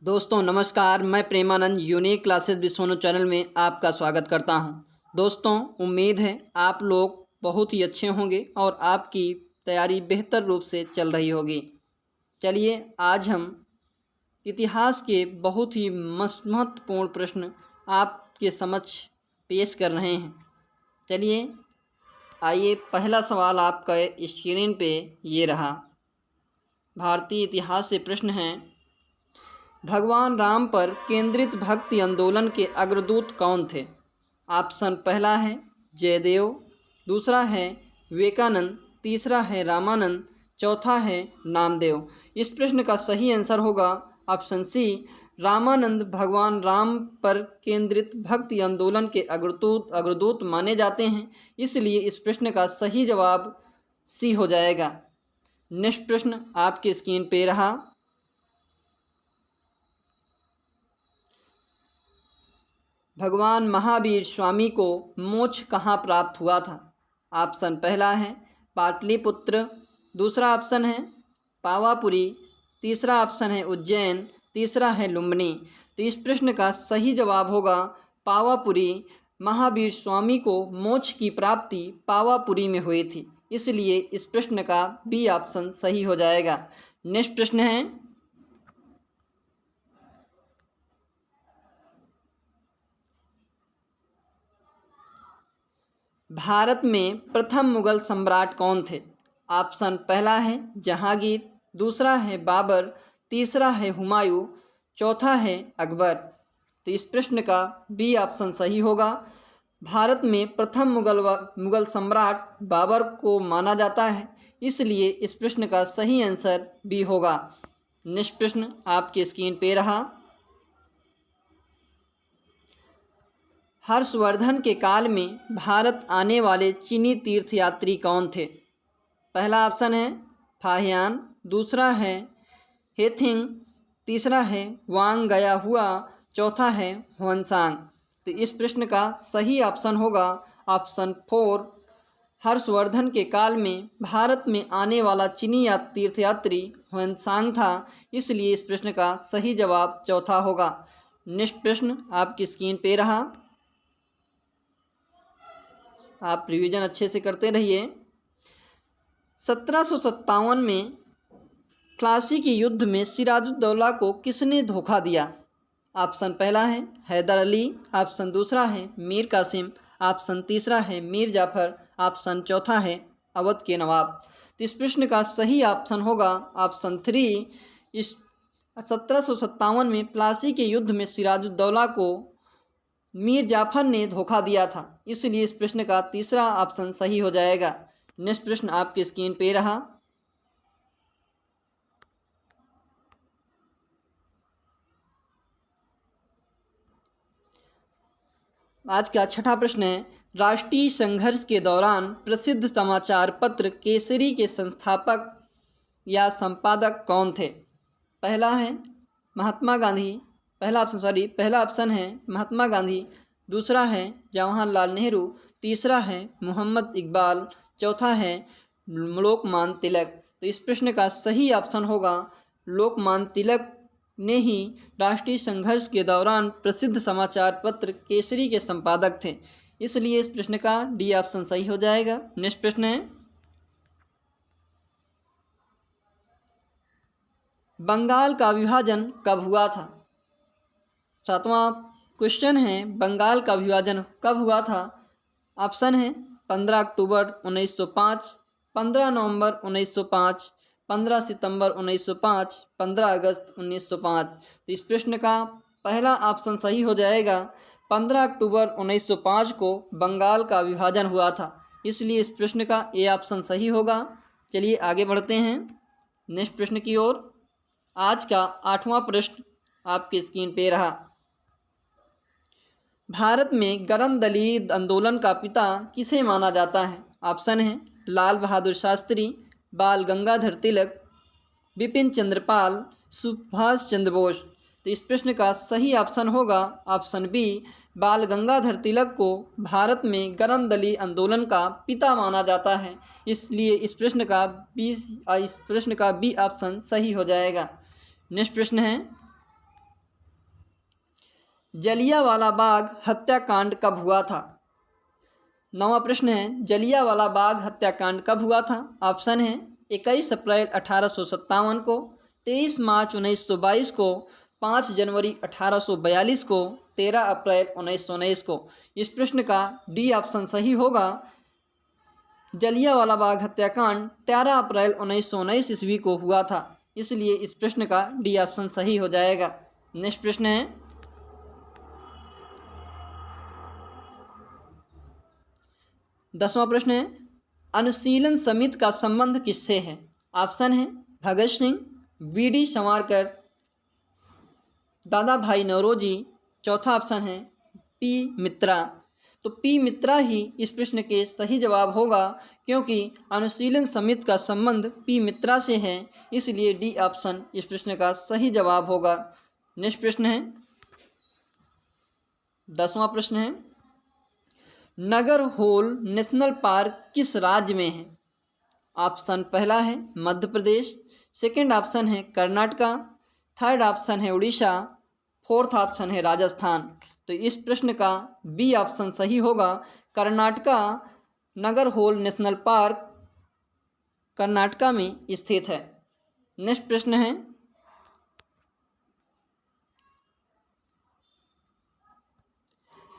दोस्तों नमस्कार, मैं प्रेमानंद यूनिक क्लासेस विसोनो चैनल में आपका स्वागत करता हूं। दोस्तों उम्मीद है आप लोग बहुत ही अच्छे होंगे और आपकी तैयारी बेहतर रूप से चल रही होगी। चलिए आज हम इतिहास के बहुत ही महत्वपूर्ण प्रश्न आपके समक्ष पेश कर रहे हैं। चलिए आइए, पहला सवाल आपका स्क्रीन पे ये रहा। भारतीय इतिहास से प्रश्न है, भगवान राम पर केंद्रित भक्ति आंदोलन के अग्रदूत कौन थे? ऑप्शन पहला है जयदेव, दूसरा है विवेकानंद, तीसरा है रामानंद, चौथा है नामदेव। इस प्रश्न का सही आंसर होगा ऑप्शन सी, रामानंद भगवान राम पर केंद्रित भक्ति आंदोलन के अग्रदूत माने जाते हैं, इसलिए इस प्रश्न का सही जवाब सी हो जाएगा। नेक्स्ट प्रश्न आपके स्क्रीन पे रहा। भगवान महावीर स्वामी को मोक्ष कहाँ प्राप्त हुआ था? ऑप्शन पहला है पाटलिपुत्र, दूसरा ऑप्शन है पावापुरी, तीसरा ऑप्शन है उज्जैन, तीसरा है लुम्बिनी। तो इस प्रश्न का सही जवाब होगा पावापुरी। महावीर स्वामी को मोक्ष की प्राप्ति पावापुरी में हुई थी, इसलिए इस प्रश्न का बी ऑप्शन सही हो जाएगा। नेक्स्ट प्रश्न है, भारत में प्रथम मुगल सम्राट कौन थे? ऑप्शन पहला है जहांगीर, दूसरा है बाबर, तीसरा है हुमायूं, चौथा है अकबर। तो इस प्रश्न का बी ऑप्शन सही होगा। भारत में प्रथम मुगल सम्राट बाबर को माना जाता है, इसलिए इस प्रश्न का सही आंसर बी होगा। नेक्स्ट प्रश्न आपके स्क्रीन पे रहा। हर्षवर्धन के काल में भारत आने वाले चीनी तीर्थयात्री कौन थे? पहला ऑप्शन है फाहियान, दूसरा है हेथिंग, तीसरा है वांग गया हुआ, चौथा है हुआनसांग। तो इस प्रश्न का सही ऑप्शन होगा ऑप्शन 4। हर्षवर्धन के काल में भारत में आने वाला चीनी तीर्थयात्री हुआनसांग था, इसलिए इस प्रश्न का सही जवाब चौथा होगा। नेक्स्ट प्रश्न आपकी स्क्रीन पे रहा। आप रिवीजन अच्छे से करते रहिए। 1757 में प्लासी के युद्ध में सिराजुद्दौला को किसने धोखा दिया? ऑप्शन पहला है हैदर अली, ऑप्शन दूसरा है मीर कासिम, ऑप्शन तीसरा है मीर जाफर, ऑप्शन चौथा है अवध के नवाब। तो इस प्रश्न का सही ऑप्शन होगा ऑप्शन 3। इस 1757 में प्लासी के युद्ध में सिराजुद्दौला को मीर जाफर ने धोखा दिया था, इसलिए इस प्रश्न का तीसरा ऑप्शन सही हो जाएगा। नेक्स्ट प्रश्न आपकी स्क्रीन पे रहा। आज का छठा प्रश्न है, राष्ट्रीय संघर्ष के दौरान प्रसिद्ध समाचार पत्र केसरी के संस्थापक या संपादक कौन थे? पहला है महात्मा गांधी, पहला ऑप्शन है महात्मा गांधी, दूसरा है जवाहरलाल नेहरू, तीसरा है मोहम्मद इकबाल, चौथा है लोकमान्य तिलक। तो इस प्रश्न का सही ऑप्शन होगा लोकमान्य तिलक ने ही राष्ट्रीय संघर्ष के दौरान प्रसिद्ध समाचार पत्र केसरी के संपादक थे, इसलिए इस प्रश्न का डी ऑप्शन सही हो जाएगा। नेक्स्ट प्रश्न है, बंगाल का विभाजन कब हुआ था? सातवां क्वेश्चन है, बंगाल का विभाजन कब हुआ था? ऑप्शन है 15 अक्टूबर 1905, 15 नवंबर 1905, 15 सितंबर 1905, 15 अगस्त 1905। तो इस प्रश्न का पहला ऑप्शन सही हो जाएगा। 15 अक्टूबर 1905 को बंगाल का विभाजन हुआ था, इसलिए इस प्रश्न का ए ऑप्शन सही होगा। चलिए आगे बढ़ते हैं नेक्स्ट प्रश्न की ओर। आज का 8वां प्रश्न आपके स्क्रीन पे रहा। भारत में गर्म दलित आंदोलन का पिता किसे माना जाता है? ऑप्शन है लाल बहादुर शास्त्री, बाल गंगाधर तिलक, बिपिन चंद्र पाल, सुभाष चंद्र बोस। तो इस प्रश्न का सही ऑप्शन होगा ऑप्शन बी, बाल गंगाधर तिलक को भारत में गर्म दलित आंदोलन का पिता माना जाता है, इसलिए इस प्रश्न का बी ऑप्शन सही हो जाएगा। नेक्स्ट प्रश्न है, जलियांवाला बाग हत्याकांड कब हुआ था? 9वां प्रश्न है, जलियांवाला बाग हत्याकांड कब हुआ था? ऑप्शन है 21 अप्रैल 1857 को, 23 मार्च 1922 को, 5 जनवरी 1842 को, 13 अप्रैल 1919 को। इस प्रश्न का डी ऑप्शन सही होगा। जलियांवाला बाग हत्याकांड 13 अप्रैल 1919 ईस्वी को हुआ था, इसलिए इस प्रश्न का डी ऑप्शन सही हो जाएगा। नेक्स्ट प्रश्न है, 10वां प्रश्न है, अनुशीलन समिति का संबंध किससे है? ऑप्शन है भगत सिंह, वीडी सावरकर, दादा भाई नौरोजी, चौथा ऑप्शन है पी मित्रा। तो पी मित्रा ही इस प्रश्न के सही जवाब होगा, क्योंकि अनुशीलन समिति का संबंध पी मित्रा से है, इसलिए डी ऑप्शन इस प्रश्न का सही जवाब होगा। नेक्स्ट प्रश्न है, 10वां प्रश्न है, नागरहोल नेशनल पार्क किस राज्य में है? ऑप्शन पहला है मध्य प्रदेश, सेकंड ऑप्शन है कर्नाटका, थर्ड ऑप्शन है उड़ीसा, फोर्थ ऑप्शन है राजस्थान। तो इस प्रश्न का बी ऑप्शन सही होगा। कर्नाटका नागरहोल नेशनल पार्क कर्नाटका में स्थित है। नेक्स्ट प्रश्न है,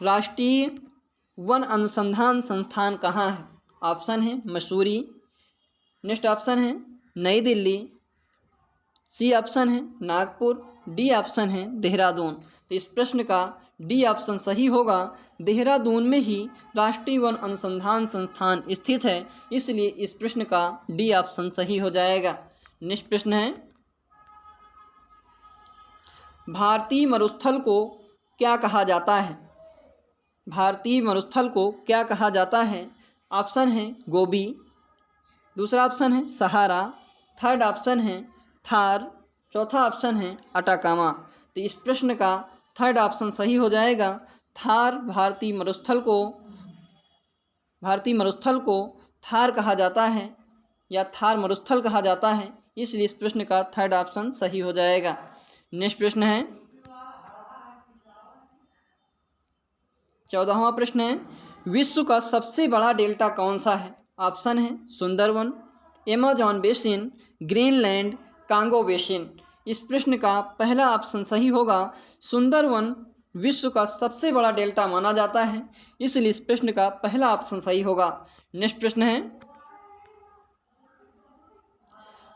राष्ट्रीय वन अनुसंधान संस्थान कहाँ है? ऑप्शन है मसूरी, नेक्स्ट ऑप्शन है नई दिल्ली, सी ऑप्शन है नागपुर, डी ऑप्शन है देहरादून। तो इस प्रश्न का डी ऑप्शन सही होगा। देहरादून में ही राष्ट्रीय वन अनुसंधान संस्थान स्थित है, इसलिए इस प्रश्न का डी ऑप्शन सही हो जाएगा। नेक्स्ट प्रश्न है, भारतीय मरुस्थल को क्या कहा जाता है? भारतीय मरुस्थल को क्या कहा जाता है? ऑप्शन है गोबी, दूसरा ऑप्शन है सहारा, थर्ड ऑप्शन है थार, चौथा ऑप्शन है अटाकामा। तो इस प्रश्न का थर्ड ऑप्शन सही हो जाएगा। थार भारतीय मरुस्थल को थार कहा जाता है या थार मरुस्थल कहा जाता है, इसलिए इस प्रश्न का थर्ड ऑप्शन सही हो जाएगा। नेक्स्ट प्रश्न है, 14वां प्रश्न है, विश्व का सबसे बड़ा डेल्टा कौन सा है? ऑप्शन है Sundarban, Amazon basin, Greenland, Congo basin. इस प्रश्न का पहला ऑप्शन सही होगा। सुंदरवन विश्व का सबसे बड़ा डेल्टा माना जाता है, इसलिए इस प्रश्न का पहला ऑप्शन सही होगा। नेक्स्ट प्रश्न है,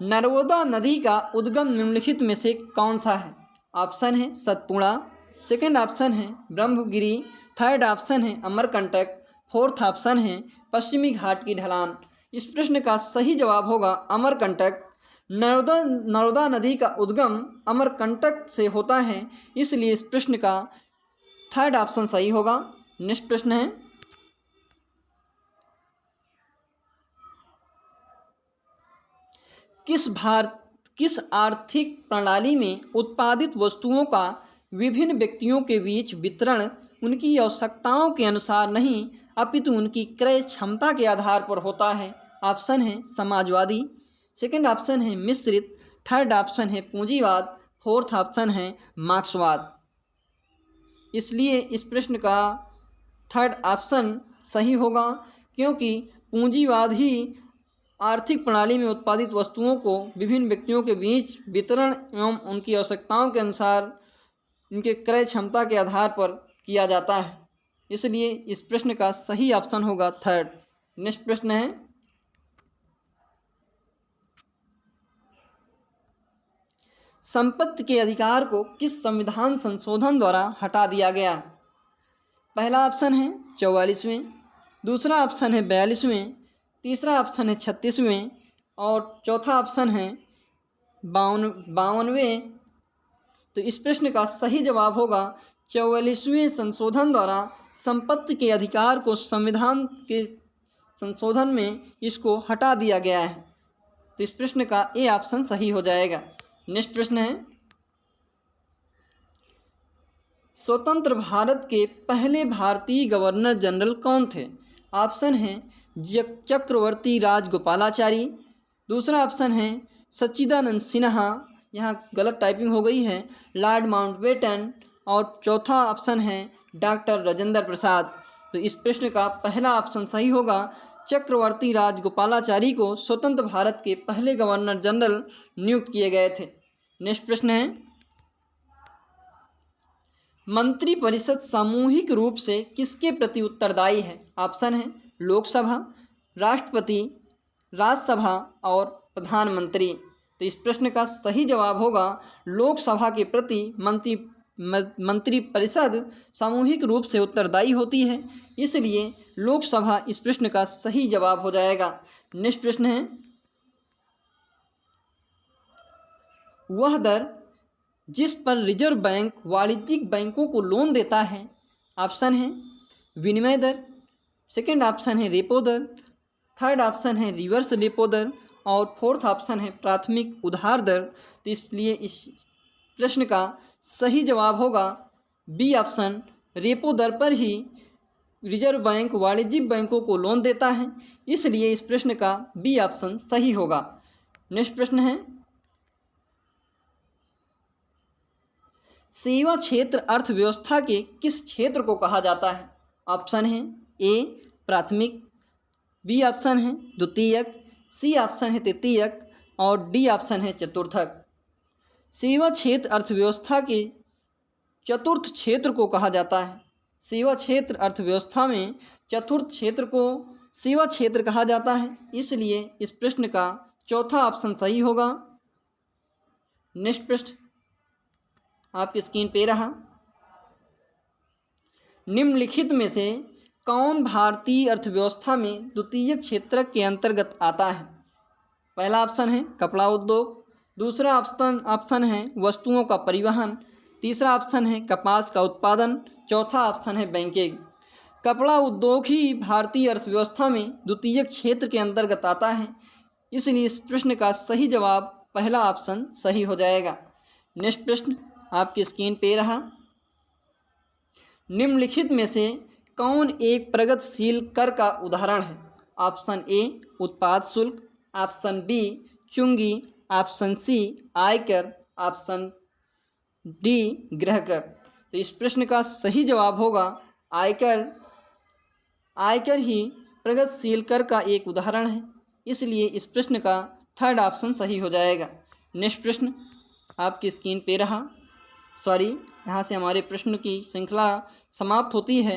नर्मदा नदी का उद्गम निम्नलिखित में से कौन सा है? ऑप्शन है सतपुड़ा, सेकंड ऑप्शन है ब्रह्मगिरी, थर्ड ऑप्शन है अमरकंटक, फोर्थ ऑप्शन है पश्चिमी घाट की ढलान। इस प्रश्न का सही जवाब होगा अमरकंटक। नर्मदा नदी का उद्गम अमरकंटक से होता है, इसलिए इस प्रश्न का थर्ड ऑप्शन सही होगा। नेक्स्ट प्रश्न है, किस आर्थिक प्रणाली में उत्पादित वस्तुओं का विभिन्न व्यक्तियों के बीच वितरण उनकी आवश्यकताओं के अनुसार नहीं अपितु उनकी क्रय क्षमता के आधार पर होता है? ऑप्शन है समाजवादी, सेकंड ऑप्शन है मिश्रित, थर्ड ऑप्शन है पूंजीवाद, फोर्थ ऑप्शन है मार्क्सवाद। इसलिए इस प्रश्न का थर्ड ऑप्शन सही होगा, क्योंकि पूंजीवाद ही आर्थिक प्रणाली में उत्पादित वस्तुओं को विभिन्न व्यक्तियों के बीच वितरण एवं उनकी आवश्यकताओं के अनुसार उनके क्रय क्षमता के आधार पर किया जाता है, इसलिए इस प्रश्न का सही ऑप्शन होगा थर्ड। नेक्स्ट प्रश्न है, संपत्ति के अधिकार को किस संविधान संशोधन द्वारा हटा दिया गया? पहला ऑप्शन है 44वें, दूसरा ऑप्शन है 42वें, तीसरा ऑप्शन है 36वें और चौथा ऑप्शन है 52वें। तो इस प्रश्न का सही जवाब होगा 44वें संशोधन द्वारा संपत्ति के अधिकार को संविधान के संशोधन में इसको हटा दिया गया है। तो इस प्रश्न का ए ऑप्शन सही हो जाएगा। नेक्स्ट प्रश्न है, स्वतंत्र भारत के पहले भारतीय गवर्नर जनरल कौन थे? ऑप्शन है चक्रवर्ती राजगोपालाचारी, दूसरा ऑप्शन है सच्चिदानंद सिन्हा, यहाँ गलत टाइपिंग हो गई है, लॉर्ड माउंटबेटन और चौथा ऑप्शन है डॉक्टर राजेंद्र प्रसाद। तो इस प्रश्न का पहला ऑप्शन सही होगा। चक्रवर्ती राजगोपालाचारी को स्वतंत्र भारत के पहले गवर्नर जनरल नियुक्त किए गए थे। नेक्स्ट प्रश्न है, मंत्रिपरिषद सामूहिक रूप से किसके प्रति उत्तरदायी है? ऑप्शन है लोकसभा, राष्ट्रपति, राज्यसभा और प्रधानमंत्री। तो इस प्रश्न का सही जवाब होगा लोकसभा के प्रति मंत्रिपरिषद सामूहिक रूप से उत्तरदायी होती है, इसलिए लोकसभा इस प्रश्न का सही जवाब हो जाएगा। नेक्स्ट प्रश्न है, वह दर जिस पर रिजर्व बैंक वाणिज्यिक बैंकों को लोन देता है। ऑप्शन है विनिमय दर, सेकंड ऑप्शन है रेपो दर, थर्ड ऑप्शन है रिवर्स रेपो दर और फोर्थ ऑप्शन है प्राथमिक उधार दर। तो इसलिए इस प्रश्न का सही जवाब होगा बी ऑप्शन, रेपो दर पर ही रिजर्व बैंक वाणिज्यिक बैंकों को लोन देता है, इसलिए इस प्रश्न का बी ऑप्शन सही होगा। नेक्स्ट प्रश्न है, सेवा क्षेत्र अर्थव्यवस्था के किस क्षेत्र को कहा जाता है? ऑप्शन है ए प्राथमिक, बी ऑप्शन है द्वितीयक, सी ऑप्शन है तृतीयक और डी ऑप्शन है चतुर्थक। सेवा क्षेत्र अर्थव्यवस्था के चतुर्थ क्षेत्र को कहा जाता है। सेवा क्षेत्र अर्थव्यवस्था में चतुर्थ क्षेत्र को सेवा क्षेत्र कहा जाता है, इसलिए इस प्रश्न का चौथा ऑप्शन सही होगा। नेक्स्ट प्रश्न आपकी स्क्रीन पे रहा, निम्नलिखित में से कौन भारतीय अर्थव्यवस्था में द्वितीय क्षेत्र के अंतर्गत आता है? पहला ऑप्शन है कपड़ा उद्योग, दूसरा ऑप्शन है वस्तुओं का परिवहन, तीसरा ऑप्शन है कपास का उत्पादन, चौथा ऑप्शन है बैंकिंग। कपड़ा उद्योग ही भारतीय अर्थव्यवस्था में द्वितीय क्षेत्र के अंतर्गत आता है, इसलिए इस प्रश्न का सही जवाब पहला ऑप्शन सही हो जाएगा। नेक्स्ट प्रश्न आपकी स्क्रीन पे रहा, निम्नलिखित में से कौन एक प्रगतिशील कर का उदाहरण है? ऑप्शन ए उत्पाद शुल्क, ऑप्शन बी चुंगी, ऑप्शन सी आयकर, ऑप्शन डी गृह कर। तो इस प्रश्न का सही जवाब होगा आयकर। आयकर ही प्रगतिशील कर का एक उदाहरण है, इसलिए इस प्रश्न का थर्ड ऑप्शन सही हो जाएगा। नेक्स्ट प्रश्न आपकी स्क्रीन पे रहा, यहाँ से हमारे प्रश्न की श्रृंखला समाप्त होती है।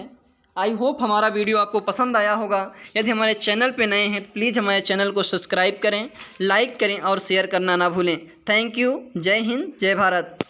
आई होप हमारा वीडियो आपको पसंद आया होगा। यदि हमारे चैनल पे नए हैं तो प्लीज़ हमारे चैनल को सब्सक्राइब करें, लाइक करें और शेयर करना ना भूलें। Thank you. जय हिंद, जय भारत।